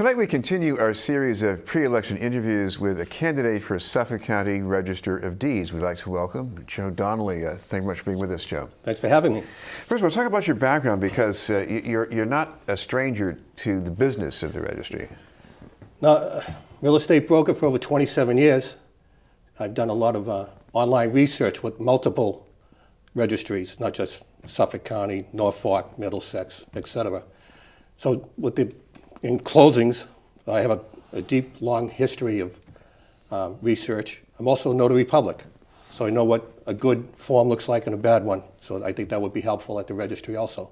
Tonight we continue our series of pre-election interviews with a candidate for Suffolk County Register of Deeds. We'd like to welcome Joe Donnelly. Thank you very much for being with us, Joe. Thanks for having me. First of all, talk about your background, because you're not a stranger to the business of the registry. Now, real estate broker for over 27 years. I've done a lot of online research with multiple registries, not just Suffolk County, Norfolk, Middlesex, etc. So in closings, I have a deep, long history of research. I'm also a notary public, so I know what a good form looks like and a bad one. So I think that would be helpful at the registry also.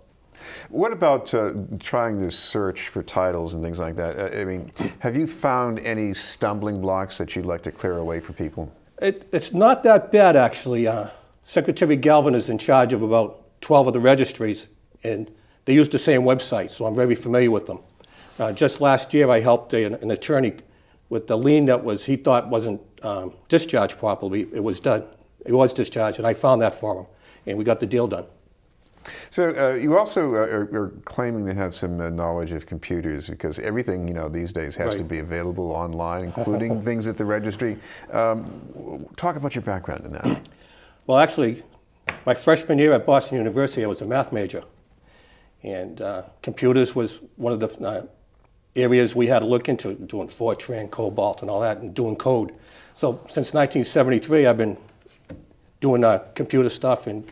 What about trying to search for titles and things like that? I mean, have you found any stumbling blocks that you'd like to clear away for people? It's not that bad, actually. Secretary Galvin is in charge of about 12 of the registries, and they use the same website, so I'm very familiar with them. Just last year, I helped an attorney with the lien that he thought wasn't discharged properly. It was done. It was discharged, and I found that for him, and we got the deal done. So you also are claiming to have some knowledge of computers, because everything these days has to be available online, including things at the registry. Talk about your background in that. Well, actually, my freshman year at Boston University, I was a math major, and computers was one of the areas we had to look into, doing Fortran, Cobalt, and all that, and doing code. So since 1973, I've been doing computer stuff and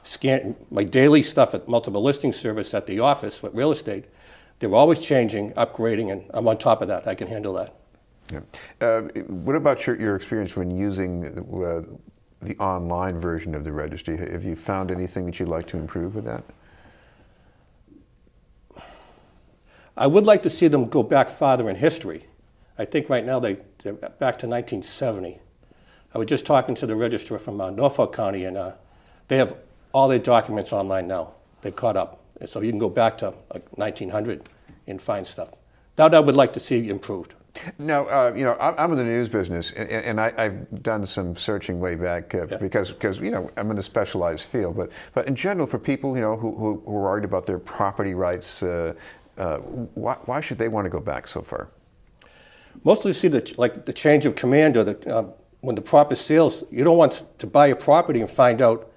scan my daily stuff at multiple listing service at the office with real estate. They're always changing, upgrading, and I'm on top of that. I can handle that. Yeah. What about your experience when using the online version of the registry? Have you found anything that you'd like to improve with that? I would like to see them go back farther in history. I think right now they're back to 1970. I was just talking to the registrar from Norfolk County, and they have all their documents online now. They've caught up. And so you can go back to like 1900 and find stuff. That I would like to see improved. Now, I'm in the news business, and I've done some searching way back because I'm in a specialized field. But in general, for people who are worried about their property rights, why should they want to go back so far? Mostly see the change of command, or when the property sales. You don't want to buy a property and find out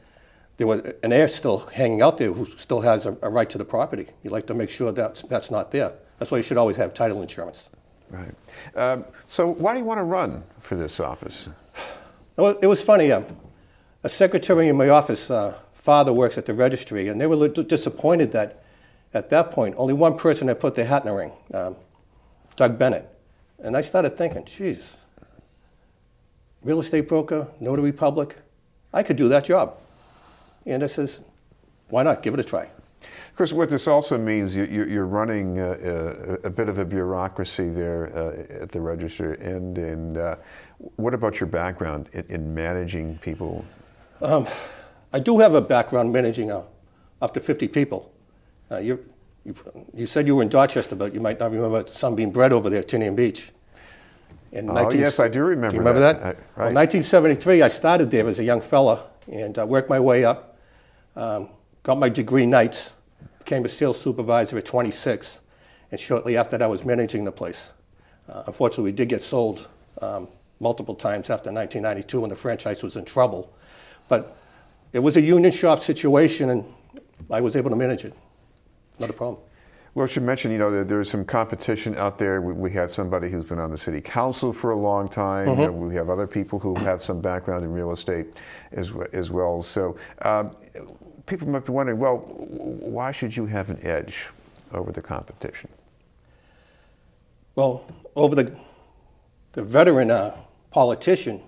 there was an heir still hanging out there who still has a right to the property. You like to make sure that's not there. That's why you should always have title insurance. Right. So why do you want to run for this office? Well, it was funny. A secretary in my office, father works at the registry, and they were a little disappointed that at that point only one person had put their hat in the ring, Doug Bennett. And I started thinking, geez, real estate broker, notary public, I could do that job. And I says, why not? Give it a try. Of course, what this also means, you're running a bit of a bureaucracy there at the register. And what about your background in managing people? I do have a background managing up to 50 people. You said you were in Dorchester, but you might not remember Sunbeam Bread over there at Tinian Beach. Yes, I do remember. Do you remember that? Right. In 1973, I started there as a young fella and worked my way up. Got my degree nights, became a sales supervisor at 26, and shortly after that I was managing the place. Unfortunately, we did get sold multiple times after 1992 when the franchise was in trouble. But it was a union shop situation, and I was able to manage it. Not a problem. Well, I should mention, there's some competition out there. We have somebody who's been on the city council for a long time. Mm-hmm. We have other people who have some background in real estate as well. So people might be wondering, well, why should you have an edge over the competition? Well, over the veteran politician,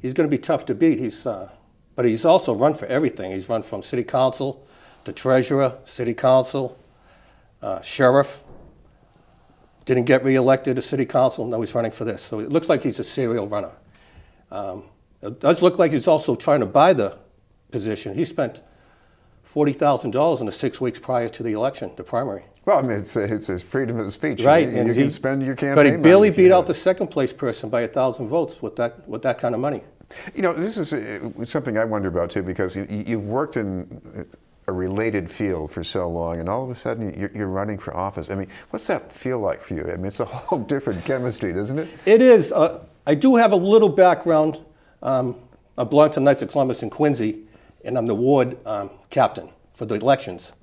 he's going to be tough to beat. But he's also run for everything. He's run from city council to treasurer, city council, sheriff. Didn't get reelected to city council. Now he's running for this. So it looks like he's a serial runner. It does look like he's also trying to buy the position. He spent $40,000 in the 6 weeks prior to the election, the primary. Well, I mean, it's his freedom of speech. Right. You can spend your campaign But he money barely beat out the second place person by 1,000 votes with that kind of money. This is something I wonder about too, because you've worked in a related field for so long, and all of a sudden you're running for office. I mean, what's that feel like for you? I mean, it's a whole different chemistry, doesn't it? It is. I do have a little background. I belong to Knights of Columbus and Quincy, and I'm the ward captain for the elections.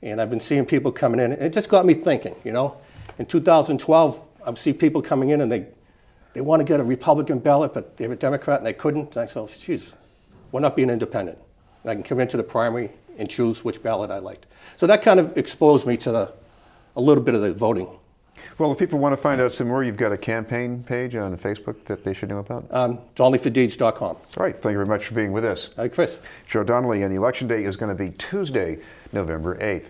And I've been seeing people coming in, and it just got me thinking, you know. In 2012, I see people coming in and they want to get a Republican ballot, but they're a Democrat and they couldn't. And I said, geez, we're not being independent. And I can come into the primary and choose which ballot I liked. So that kind of exposed me to a little bit of the voting. Well, if people want to find out some more, you've got a campaign page on Facebook that they should know about? DonnellyForDeeds.com. All right, thank you very much for being with us. Hi, Chris. Joe Donnelly, and the election day is going to be Tuesday, November 8th.